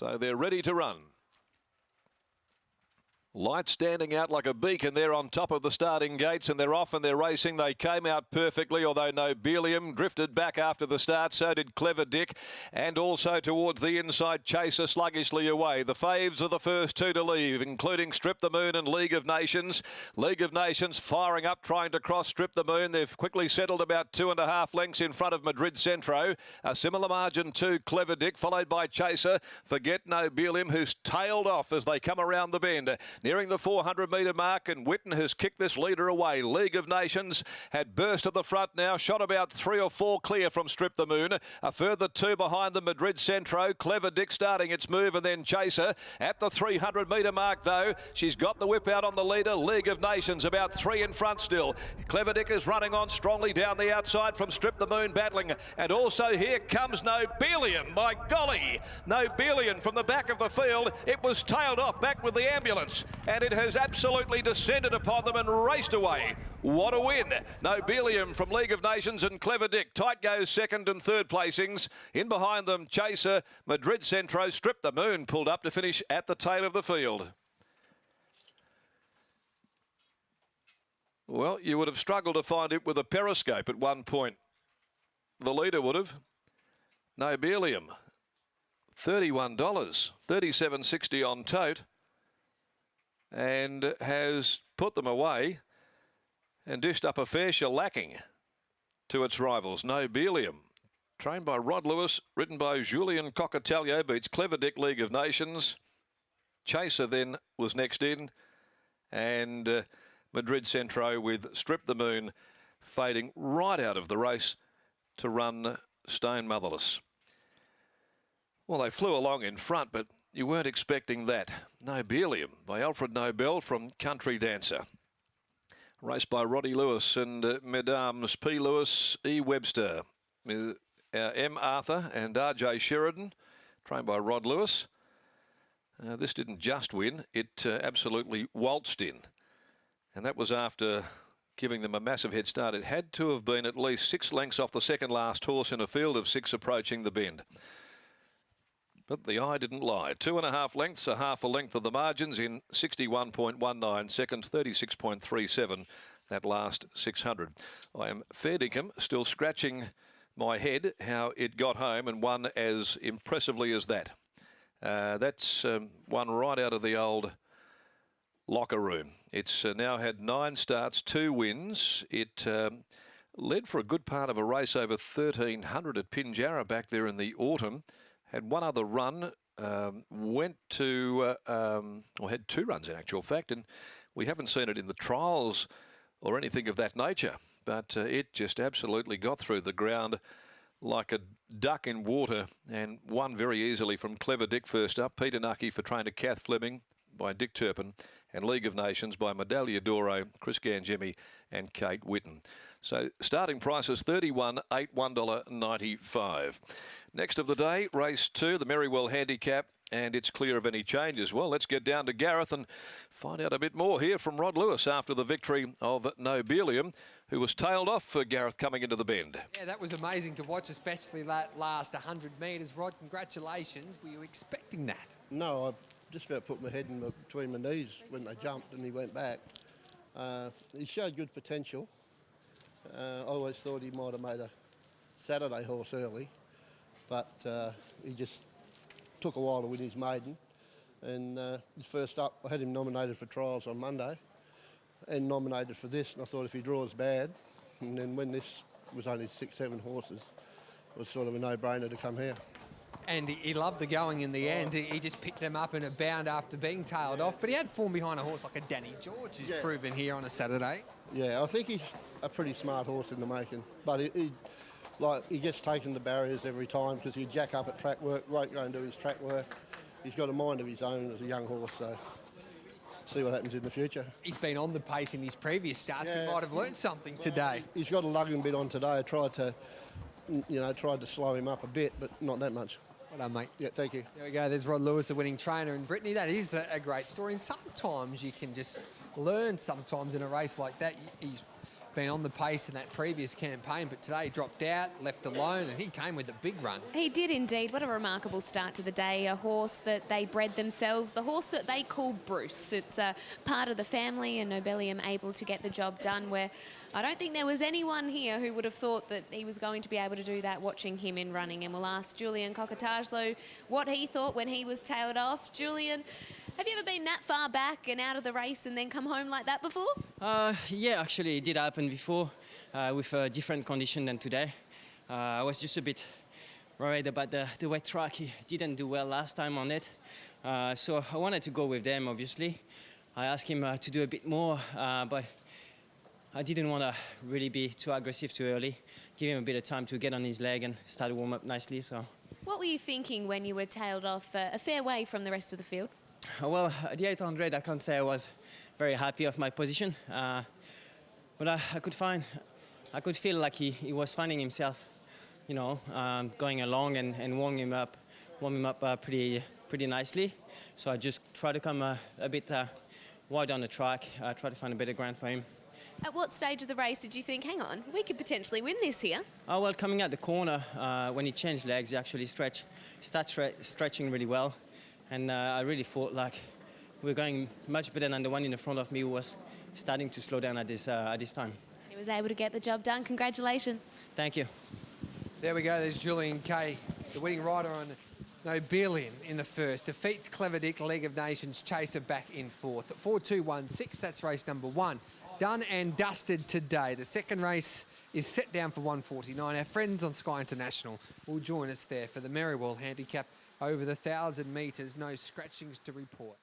So they're ready to run. Light standing out like a beacon there on top of the starting gates, and they're off and they're racing. They came out perfectly, although Nobelium drifted back after the start. So did Clever Dick, and also towards the inside, Chaser sluggishly away. The faves are the first two to leave, including Strip the Moon and League of Nations. League of Nations firing up, trying to cross Strip the Moon. They've quickly settled about 2.5 lengths in front of Madrid Centro. A similar margin to Clever Dick, followed by Chaser. Forget Nobelium, who's tailed off as they come around the bend. Nearing the 400-metre mark, and Whitten has kicked this leader away. League of Nations had burst at the front now, shot about 3 or 4 clear from Strip the Moon. A further 2 behind the Madrid Centro. Clever Dick starting its move, and then Chaser. At the 300-metre mark, though, she's got the whip out on the leader. League of Nations about 3 in front still. Clever Dick is running on strongly down the outside from Strip the Moon battling. And also here comes Nobelium. My golly! Nobelium from the back of the field. It was tailed off back with the ambulance, and it has absolutely descended upon them and raced away. What a win. Nobelium from League of Nations and Clever Dick. Tight goes second and third placings. In behind them, Chaser, Madrid Centro, Strip the Moon pulled up to finish at the tail of the field. Well, you would have struggled to find it with a periscope at one point. The leader would have. Nobelium, $31, $37.60 on tote, and has put them away and dished up a fair shellacking to its rivals. Nobelium, trained by Rod Lewis, ridden by Julian Cockatelio, beats Clever Dick, League of Nations. Chaser then was next in, and Madrid Centro with Strip the Moon fading right out of the race to run stone motherless. Well, they flew along in front, but you weren't expecting that. Nobelium by Alfred Nobel from Country Dancer. Raced by Roddy Lewis and Mesdames P. Lewis, E. Webster, M. Arthur and R.J. Sheridan, trained by Rod Lewis. This didn't just win, it absolutely waltzed in. And that was after giving them a massive head start. It had to have been at least 6 lengths off the second last horse in a field of 6 approaching the bend. But the eye didn't lie. 2.5 lengths, a half a length of the margins in 61.19 seconds, 36.37 that last 600. I am fair dinkum, still scratching my head how it got home and won as impressively as that. That's one right out of the old locker room. It's now had 9 starts, 2 wins. It led for a good part of a race over 1,300 at Pinjarra back there in the autumn. Had one other run, went to, or had 2 runs in actual fact, and we haven't seen it in the trials or anything of that nature, but it just absolutely got through the ground like a duck in water and won very easily from Clever Dick first up. Peter Nucky for trainer Kath Fleming by Dick Turpin, and League of Nations by Medaglia Doro, Chris Gangemi and Kate Whitten. So starting price is $31.81.95. Next of the day, race 2, the Merrywell Handicap, and it's clear of any changes. Well, let's get down to Gareth and find out a bit more here from Rod Lewis after the victory of Nobelium, who was tailed off for Gareth coming into the bend. Yeah, that was amazing to watch, especially that last 100 metres. Rod, congratulations. Were you expecting that? No, I just about put my head between my knees when they jumped and he went back. He showed good potential. I always thought he might have made a Saturday horse early, but he just took a while to win his maiden. And his first up, I had him nominated for trials on Monday and nominated for this, and I thought if he draws bad, and then when this was only 6, 7 horses, it was sort of a no-brainer to come here. And he loved the going in the end. He just picked them up in a bound after being tailed off. But he had form behind a horse like a Danny George, who's proven here on a Saturday. Yeah, I think he's a pretty smart horse in the making. But he gets taken the barriers every time because he'd jack up at track work, won't go and do his track work. He's got a mind of his own as a young horse, so see what happens in the future. He's been on the pace in his previous starts. We might have learned something today. He's got a lugging bit on today. I tried to slow him up a bit, but not that much. Well done, mate. Yeah, thank you. There we go. There's Rod Lewis, the winning trainer in Brittany. That is a great story. And sometimes you can just learn sometimes in a race like that. He's been on the pace in that previous campaign, but today dropped out, left alone, and he came with a big run. He did indeed. What a remarkable start to the day. A horse that they bred themselves, the horse that they call Bruce. It's a part of the family, and Nobelium able to get the job done, where I don't think there was anyone here who would have thought that he was going to be able to do that watching him in running. And we'll ask Julian Cockatagelo what he thought when he was tailed off. Julian, have you ever been that far back and out of the race and then come home like that before? Yeah, actually it did happen before with a different condition than today. I was just a bit worried about the wet track. He didn't do well last time on it. So I wanted to go with them, obviously. I asked him to do a bit more, but I didn't want to really be too aggressive too early. Give him a bit of time to get on his leg and start to warm up nicely. So, what were you thinking when you were tailed off a fair way from the rest of the field? well, at the 800, I can't say I was very happy of my position, but I could feel like he was finding himself, you know, going along and warming him up pretty nicely. So I just try to come a bit wide on the track, try to find a better ground for him. At what stage of the race did you think, hang on, we could potentially win this here? Oh, well, coming out the corner, when he changed legs, he actually started stretching really well. And I really thought like we were going much better than the one in the front of me who was starting to slow down at this time. He was able to get the job done. Congratulations. Thank you. There we go, there's Julian Kay, the winning rider on Nobelium in the first. Defeats Clever Dick, League of Nations chaser back in fourth. 4-2-1-6, that's race number 1. Done and dusted today. The second race is set down for 1:49. Our friends on Sky International will join us there for the Merriwell handicap over the 1,000 metres. No scratchings to report.